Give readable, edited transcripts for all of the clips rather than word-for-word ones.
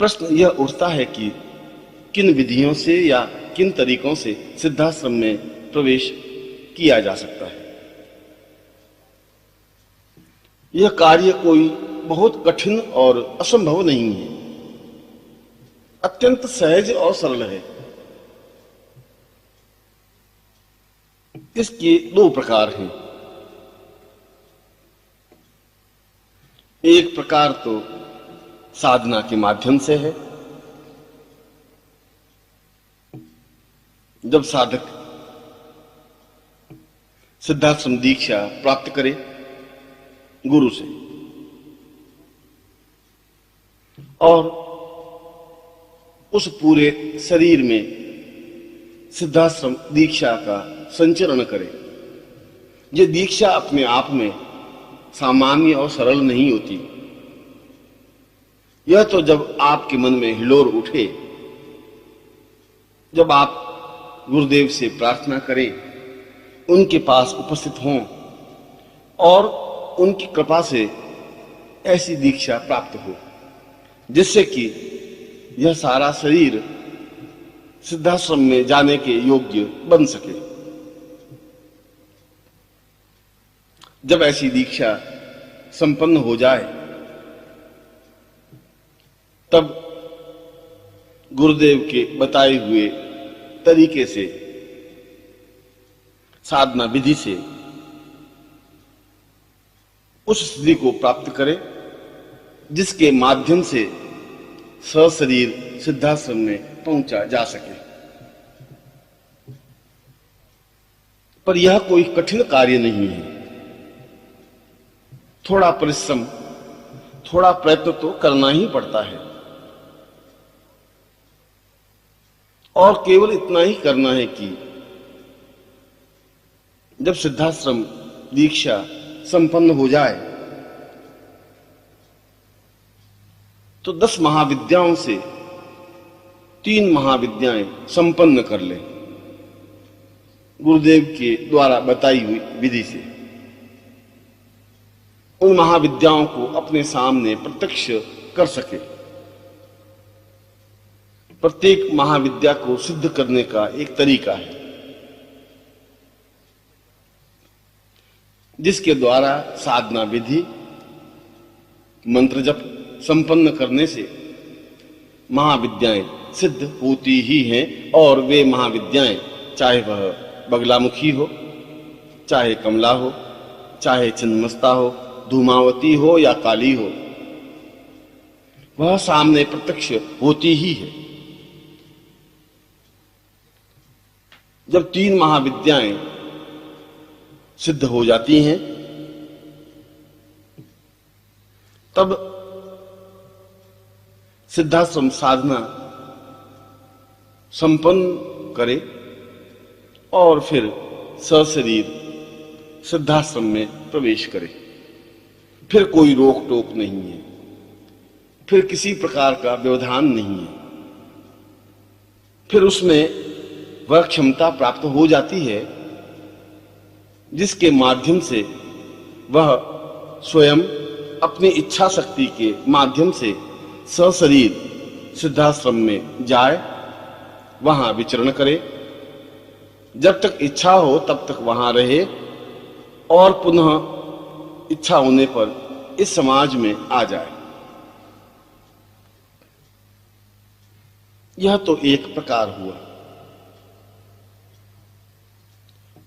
प्रश्न यह उठता है कि किन विधियों से या किन तरीकों से सिद्धाश्रम में प्रवेश किया जा सकता है। यह कार्य कोई बहुत कठिन और असंभव नहीं है, अत्यंत सहज और सरल है। इसके दो प्रकार हैं। एक प्रकार तो साधना के माध्यम से है। जब साधक सिद्धाश्रम दीक्षा प्राप्त करे गुरु से और उस पूरे शरीर में सिद्धाश्रम दीक्षा का संचरण करे। यह दीक्षा अपने आप में सामान्य और सरल नहीं होती। यह तो जब आपके मन में हिलोर उठे, जब आप गुरुदेव से प्रार्थना करें, उनके पास उपस्थित हों और उनकी कृपा से ऐसी दीक्षा प्राप्त हो जिससे कि यह सारा शरीर सिद्धाश्रम में जाने के योग्य बन सके। जब ऐसी दीक्षा संपन्न हो जाए तब गुरुदेव के बताए हुए तरीके से साधना विधि से उस स्थिति को प्राप्त करें जिसके माध्यम से सशरीर सिद्धाश्रम में पहुंचा जा सके। पर यह कोई कठिन कार्य नहीं है। थोड़ा परिश्रम, थोड़ा प्रयत्न तो करना ही पड़ता है और केवल इतना ही करना है कि जब सिद्धाश्रम दीक्षा संपन्न हो जाए तो 10 महाविद्याओं से 3 महाविद्याएं संपन्न कर ले गुरुदेव के द्वारा बताई हुई विधि से। उन महाविद्याओं को अपने सामने प्रत्यक्ष कर सके। प्रत्येक महाविद्या को सिद्ध करने का एक तरीका है जिसके द्वारा साधना विधि मंत्र जप संपन्न करने से महाविद्याएं सिद्ध होती ही हैं। और वे महाविद्याएं चाहे वह बगलामुखी हो, चाहे कमला हो, चाहे छिन्नमस्ता हो, धूमावती हो या काली हो, वह सामने प्रत्यक्ष होती ही है। जब 3 महाविद्याएं सिद्ध हो जाती हैं तब सिद्धाश्रम साधना संपन्न करे और फिर सशरीर सिद्धाश्रम में प्रवेश करे। फिर कोई रोक टोक नहीं है, फिर किसी प्रकार का व्यवधान नहीं है। फिर उसमें वह क्षमता प्राप्त हो जाती है जिसके माध्यम से वह स्वयं अपनी इच्छा शक्ति के माध्यम से सशरीर सिद्धाश्रम में जाए, वहां विचरण करे, जब तक इच्छा हो तब तक वहां रहे और पुनः इच्छा होने पर इस समाज में आ जाए। यह तो एक प्रकार हुआ।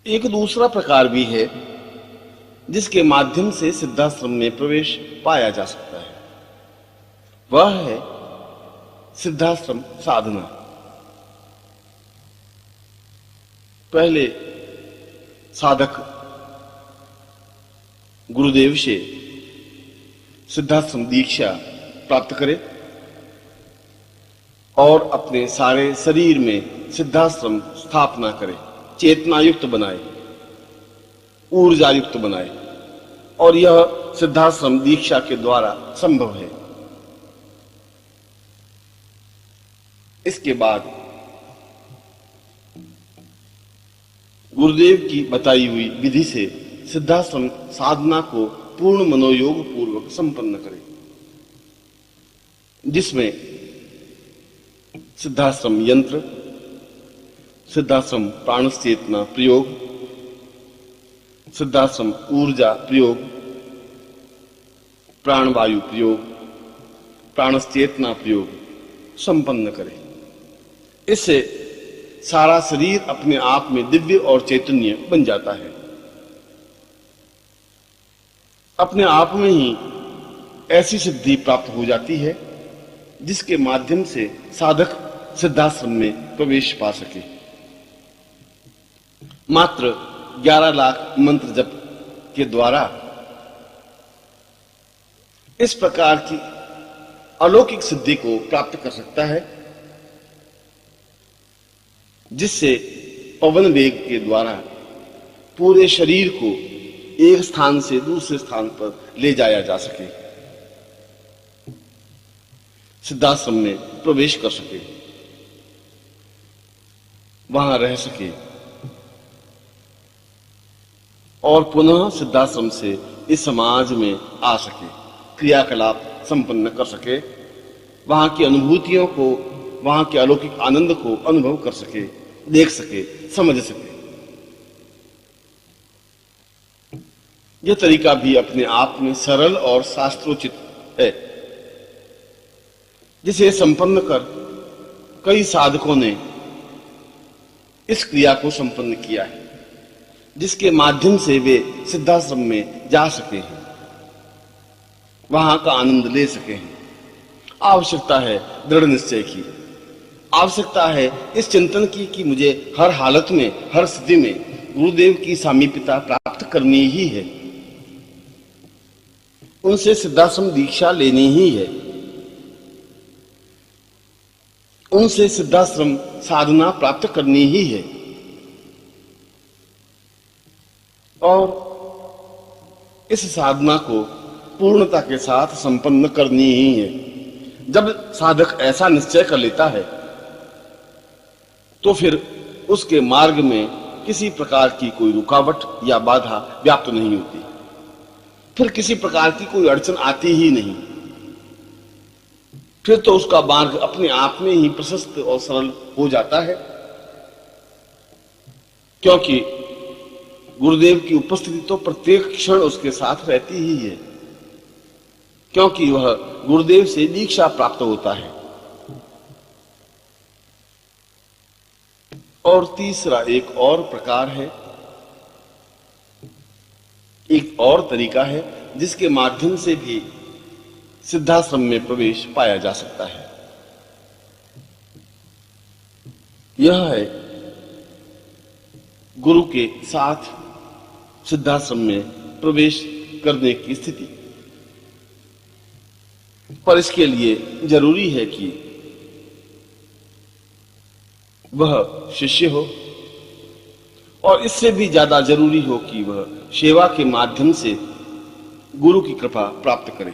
एक दूसरा प्रकार भी है जिसके माध्यम से सिद्धाश्रम में प्रवेश पाया जा सकता है। वह है सिद्धाश्रम साधना। पहले साधक गुरुदेव से सिद्धाश्रम दीक्षा प्राप्त करे और अपने सारे शरीर में सिद्धाश्रम स्थापना करे, चेतना युक्त बनाए, ऊर्जा युक्त बनाए। और यह सिद्धाश्रम दीक्षा के द्वारा संभव है। इसके बाद गुरुदेव की बताई हुई विधि से सिद्धाश्रम साधना को पूर्ण मनोयोग पूर्वक संपन्न करें, जिसमें सिद्धाश्रम यंत्र, सिद्धाश्रम प्राण चेतना प्रयोग, सिद्धाश्रम ऊर्जा प्रयोग, प्राणवायु प्रयोग, प्राण चेतना प्रयोग संपन्न करें। इससे सारा शरीर अपने आप में दिव्य और चैतन्य बन जाता है। अपने आप में ही ऐसी सिद्धि प्राप्त हो जाती है जिसके माध्यम से साधक सिद्धाश्रम में प्रवेश पा सके। मात्र 11 लाख मंत्र जप के द्वारा इस प्रकार की अलौकिक सिद्धि को प्राप्त कर सकता है, जिससे पवन वेग के द्वारा पूरे शरीर को एक स्थान से दूसरे स्थान पर ले जाया जा सके, सिद्धाश्रम में प्रवेश कर सके, वहां रह सके और पुनः सिद्धाश्रम से इस समाज में आ सके, क्रियाकलाप संपन्न कर सके, वहां की अनुभूतियों को, वहां के अलौकिक आनंद को अनुभव कर सके, देख सके, समझ सके। यह तरीका भी अपने आप में सरल और शास्त्रोचित है, जिसे संपन्न कर कई साधकों ने इस क्रिया को संपन्न किया है, जिसके माध्यम से वे सिद्धाश्रम में जा सके हैं, वहां का आनंद ले सके हैं। आवश्यकता है दृढ़ निश्चय की, आवश्यकता है इस चिंतन की कि मुझे हर हालत में, हर स्थिति में गुरुदेव की सामीप्यता प्राप्त करनी ही है, उनसे सिद्धाश्रम दीक्षा लेनी ही है, उनसे सिद्धाश्रम साधना प्राप्त करनी ही है और इस साधना को पूर्णता के साथ संपन्न करनी ही है। जब साधक ऐसा निश्चय कर लेता है तो फिर उसके मार्ग में किसी प्रकार की कोई रुकावट या बाधा व्याप्त नहीं होती, फिर किसी प्रकार की कोई अड़चन आती ही नहीं। फिर तो उसका मार्ग अपने आप में ही प्रशस्त और सरल हो जाता है, क्योंकि गुरुदेव की उपस्थिति तो प्रत्येक क्षण उसके साथ रहती ही है, क्योंकि वह गुरुदेव से दीक्षा प्राप्त होता है। और तीसरा एक और प्रकार है, एक और तरीका है जिसके माध्यम से भी सिद्धाश्रम में प्रवेश पाया जा सकता है। यह है गुरु के साथ सिद्धाश्रम में प्रवेश करने की स्थिति। पर इसके लिए जरूरी है कि वह शिष्य हो, और इससे भी ज्यादा जरूरी हो कि वह सेवा के माध्यम से गुरु की कृपा प्राप्त करे।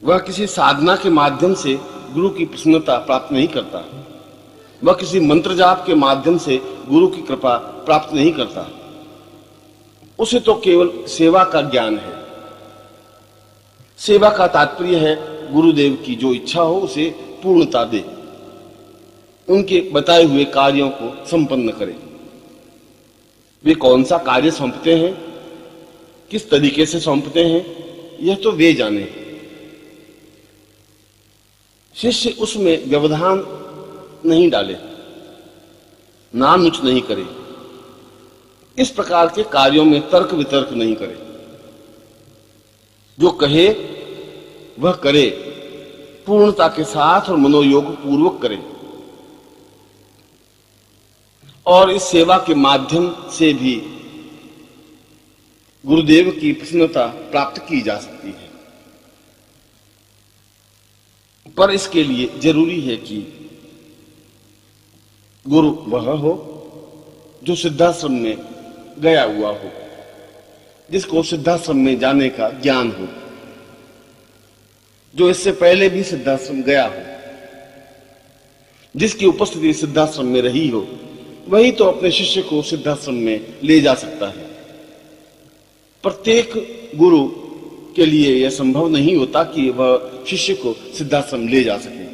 वह किसी साधना के माध्यम से गुरु की प्रसन्नता प्राप्त नहीं करता, वह किसी मंत्र जाप के माध्यम से गुरु की कृपा प्राप्त नहीं करता। उसे तो केवल सेवा का ज्ञान है। सेवा का तात्पर्य है गुरुदेव की जो इच्छा हो उसे पूर्णता दे, उनके बताए हुए कार्यों को संपन्न करे। वे कौन सा कार्य सौंपते हैं, किस तरीके से सौंपते हैं, यह तो वे जाने। शिष्य उसमें व्यवधान नहीं डाले, नाम नुच नहीं करे, इस प्रकार के कार्यों में तर्क वितर्क नहीं करे। जो कहे वह करे, पूर्णता के साथ और मनोयोग पूर्वक करे। और इस सेवा के माध्यम से भी गुरुदेव की प्रसन्नता प्राप्त की जा सकती है। पर इसके लिए जरूरी है कि गुरु वह हो जो सिद्धाश्रम में गया हुआ हो, जिसको सिद्धाश्रम में जाने का ज्ञान हो, जो इससे पहले भी सिद्धाश्रम गया हो, जिसकी उपस्थिति सिद्धाश्रम में रही हो, वही तो अपने शिष्य को सिद्धाश्रम में ले जा सकता है। प्रत्येक गुरु के लिए यह संभव नहीं होता कि वह शिष्य को सिद्धाश्रम ले जा सके।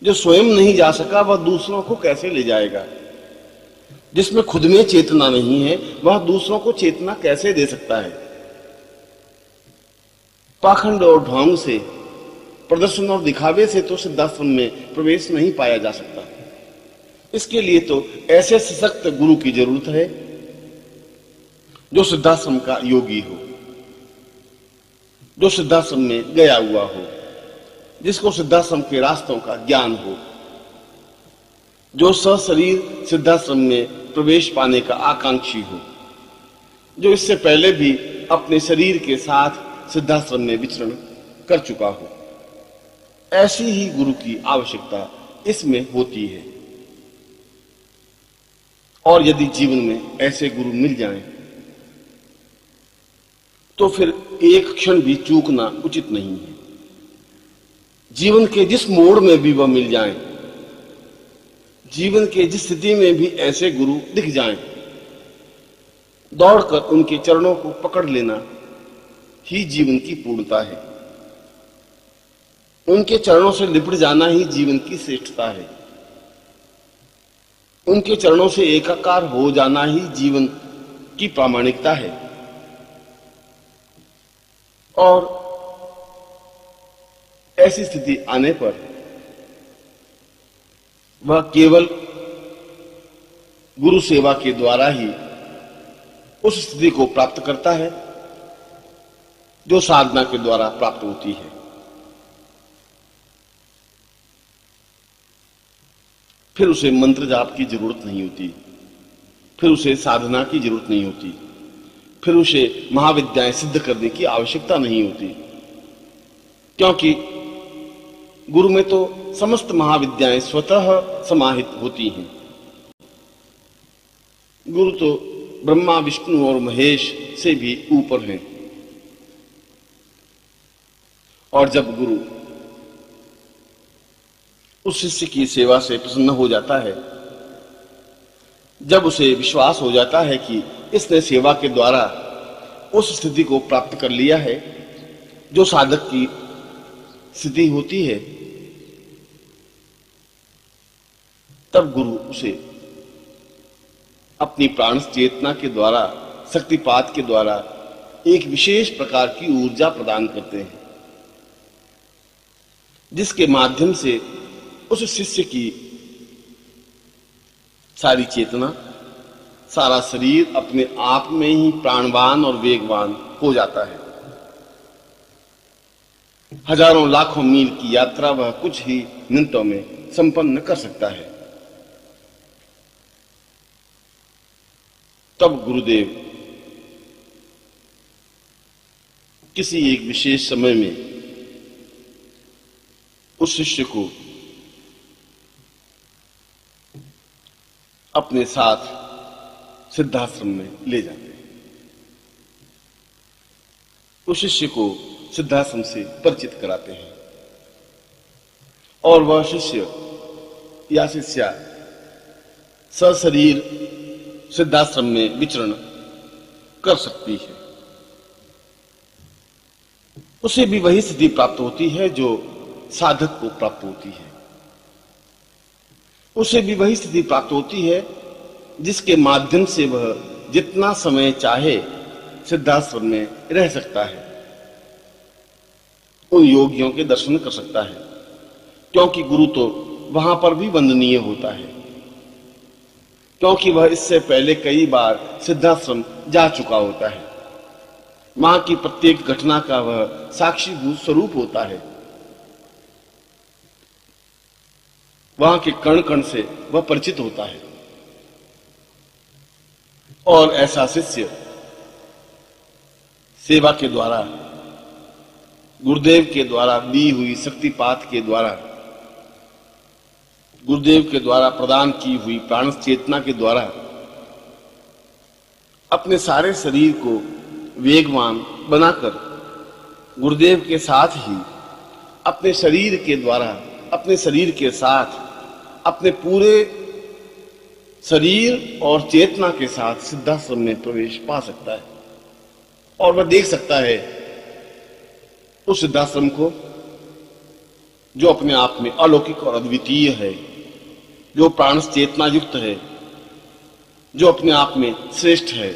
जो स्वयं नहीं जा सका वह दूसरों को कैसे ले जाएगा? जिसमें खुद में चेतना नहीं है वह दूसरों को चेतना कैसे दे सकता है? पाखंड और ढोंग से, प्रदर्शन और दिखावे से तो सिद्धाश्रम में प्रवेश नहीं पाया जा सकता। इसके लिए तो ऐसे सशक्त गुरु की जरूरत है जो सिद्धाश्रम का योगी हो, जो सिद्धाश्रम में गया हुआ हो, जिसको सिद्धाश्रम के रास्तों का ज्ञान हो, जो सशरीर सिद्धाश्रम में प्रवेश पाने का आकांक्षी हो, जो इससे पहले भी अपने शरीर के साथ सिद्धाश्रम में विचरण कर चुका हो। ऐसी ही गुरु की आवश्यकता इसमें होती है। और यदि जीवन में ऐसे गुरु मिल जाएं, तो फिर एक क्षण भी चूकना उचित नहीं है। जीवन के जिस मोड़ में भी वह मिल जाएं, जीवन के जिस स्थिति में भी ऐसे गुरु दिख जाएं, दौड़कर उनके चरणों को पकड़ लेना ही जीवन की पूर्णता है। उनके चरणों से लिपट जाना ही जीवन की श्रेष्ठता है। उनके चरणों से एकाकार हो जाना ही जीवन की प्रामाणिकता है। और ऐसी स्थिति आने पर वह केवल गुरु सेवा के द्वारा ही उस स्थिति को प्राप्त करता है जो साधना के द्वारा प्राप्त होती है। फिर उसे मंत्र जाप की जरूरत नहीं होती, फिर उसे साधना की जरूरत नहीं होती, फिर उसे महाविद्याएं सिद्ध करने की आवश्यकता नहीं होती, क्योंकि गुरु में तो समस्त महाविद्याएं स्वतः समाहित होती हैं। गुरु तो ब्रह्मा, विष्णु और महेश से भी ऊपर हैं। और जब गुरु उस शिष्य की सेवा से प्रसन्न हो जाता है, जब उसे विश्वास हो जाता है कि इसने सेवा के द्वारा उस स्थिति को प्राप्त कर लिया है जो साधक की स्थिति होती है, तब गुरु उसे अपनी प्राण चेतना के द्वारा, शक्तिपात के द्वारा एक विशेष प्रकार की ऊर्जा प्रदान करते हैं, जिसके माध्यम से उस शिष्य की सारी चेतना, सारा शरीर अपने आप में ही प्राणवान और वेगवान हो जाता है। हजारों लाखों मील की यात्रा वह कुछ ही मिनटों में संपन्न कर सकता है। तब गुरुदेव किसी एक विशेष समय में उस शिष्य को अपने साथ सिद्धाश्रम में ले जाते हैं। उस शिष्य को सिद्धाश्रम से परिचित कराते हैं और वह शिष्य या शिष्या सशरीर सिद्धाश्रम में विचरण कर सकती है। उसे भी वही स्थिति प्राप्त होती है जो साधक को प्राप्त होती है। उसे भी वही स्थिति प्राप्त होती है जिसके माध्यम से वह जितना समय चाहे सिद्धाश्रम में रह सकता है, उन योगियों के दर्शन कर सकता है, क्योंकि गुरु तो वहां पर भी वंदनीय होता है, क्योंकि वह इससे पहले कई बार सिद्धाश्रम जा चुका होता है। वहां की प्रत्येक घटना का वह साक्षीभूत स्वरूप होता है। वहां के कण कण से वह परिचित होता है। और ऐसा शिष्य सेवा के द्वारा, गुरुदेव के द्वारा दी हुई शक्तिपात के द्वारा, गुरुदेव के द्वारा प्रदान की हुई प्राण चेतना के द्वारा अपने सारे शरीर को वेगवान बनाकर गुरुदेव के साथ ही अपने शरीर के द्वारा, अपने शरीर के साथ, अपने पूरे शरीर और चेतना के साथ सिद्धाश्रम में प्रवेश पा सकता है। और वह देख सकता है उस सिद्धाश्रम को जो अपने आप में अलौकिक और अद्वितीय है, जो प्राण चेतना युक्त है, जो अपने आप में श्रेष्ठ है,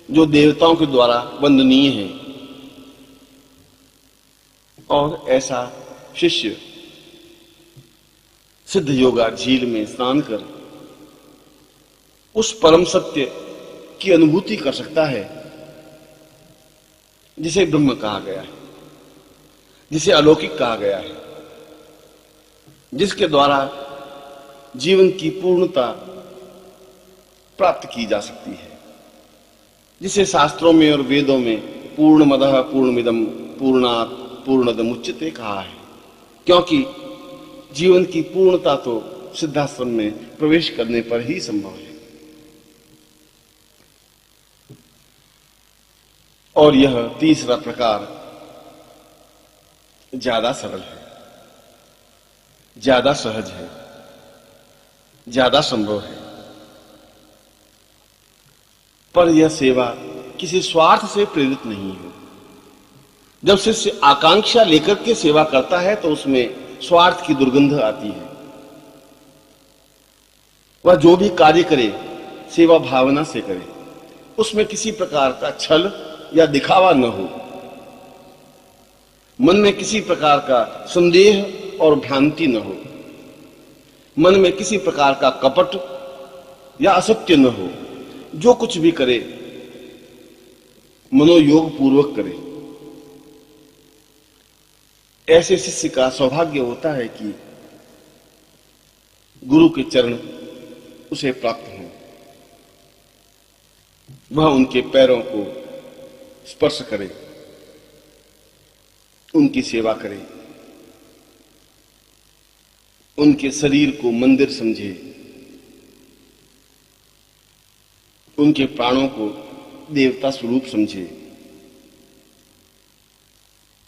जो देवताओं के द्वारा वंदनीय है। और ऐसा शिष्य सिद्ध योगा झील में स्नान कर उस परम सत्य की अनुभूति कर सकता है जिसे ब्रह्म कहा गया है, जिसे अलौकिक कहा गया है, जिसके द्वारा जीवन की पूर्णता प्राप्त की जा सकती है, जिसे शास्त्रों में और वेदों में पूर्णमदः पूर्णमिदं पूर्णात् पूर्णदमुच्यते कहा है। क्योंकि जीवन की पूर्णता तो सिद्धाश्रम में प्रवेश करने पर ही संभव है। और यह तीसरा प्रकार ज्यादा सरल है, ज्यादा सहज है, ज्यादा संभव है। पर यह सेवा किसी स्वार्थ से प्रेरित नहीं है। जब शिष्य आकांक्षा लेकर के सेवा करता है तो उसमें स्वार्थ की दुर्गंध आती है। वह जो भी कार्य करे सेवा भावना से करे, उसमें किसी प्रकार का छल या दिखावा न हो, मन में किसी प्रकार का संदेह और भ्रांति न हो, मन में किसी प्रकार का कपट या असत्य न हो। जो कुछ भी करे मनोयोग पूर्वक करे। ऐसे शिष्य का सौभाग्य होता है कि गुरु के चरण उसे प्राप्त हों, वह उनके पैरों को स्पर्श करे, उनकी सेवा करे, उनके शरीर को मंदिर समझे, उनके प्राणों को देवता स्वरूप समझे,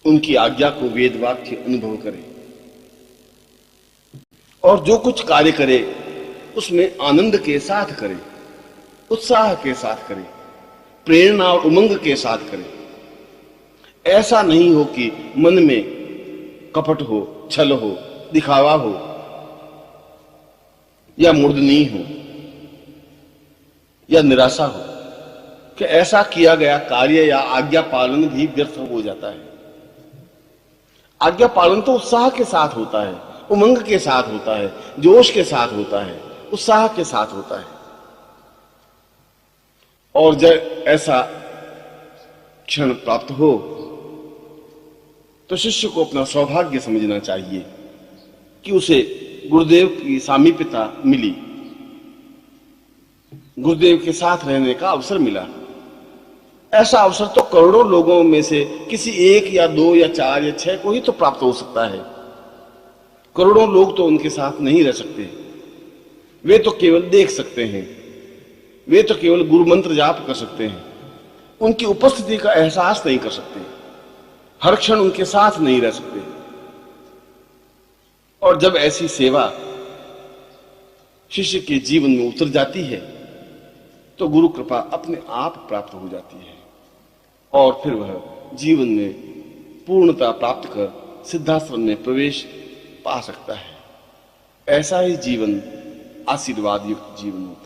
उनकी आज्ञा को वेद वाक्य अनुभव करे और जो कुछ कार्य करे उसमें आनंद के साथ करे, उत्साह के साथ करे, प्रेरणा और उमंग के साथ करे। ऐसा नहीं हो कि मन में कपट हो, छल हो, दिखावा हो या मूर्धनी हो या निराशा हो कि ऐसा किया गया कार्य या आज्ञा पालन भी व्यर्थ हो जाता है। आज्ञा पालन तो उत्साह के साथ होता है, उमंग के साथ होता है, जोश के साथ होता है, उत्साह के साथ होता है। और जब ऐसा क्षण प्राप्त हो तो शिष्य को अपना सौभाग्य समझना चाहिए कि उसे गुरुदेव की सामीप्यता मिली, गुरुदेव के साथ रहने का अवसर मिला। ऐसा अवसर तो करोड़ों लोगों में से किसी एक या दो या चार या छह को ही तो प्राप्त हो सकता है। करोड़ों लोग तो उनके साथ नहीं रह सकते। वे तो केवल देख सकते हैं, वे तो केवल गुरु मंत्र जाप कर सकते हैं, उनकी उपस्थिति का एहसास नहीं कर सकते, हर क्षण उनके साथ नहीं रह सकते। और जब ऐसी सेवा शिष्य के जीवन में उतर जाती है तो गुरु कृपा अपने आप प्राप्त हो जाती है और फिर वह जीवन में पूर्णता प्राप्त कर सिद्धाश्रम में प्रवेश पा सकता है। ऐसा ही जीवन आशीर्वाद युक्त जीवन होता है।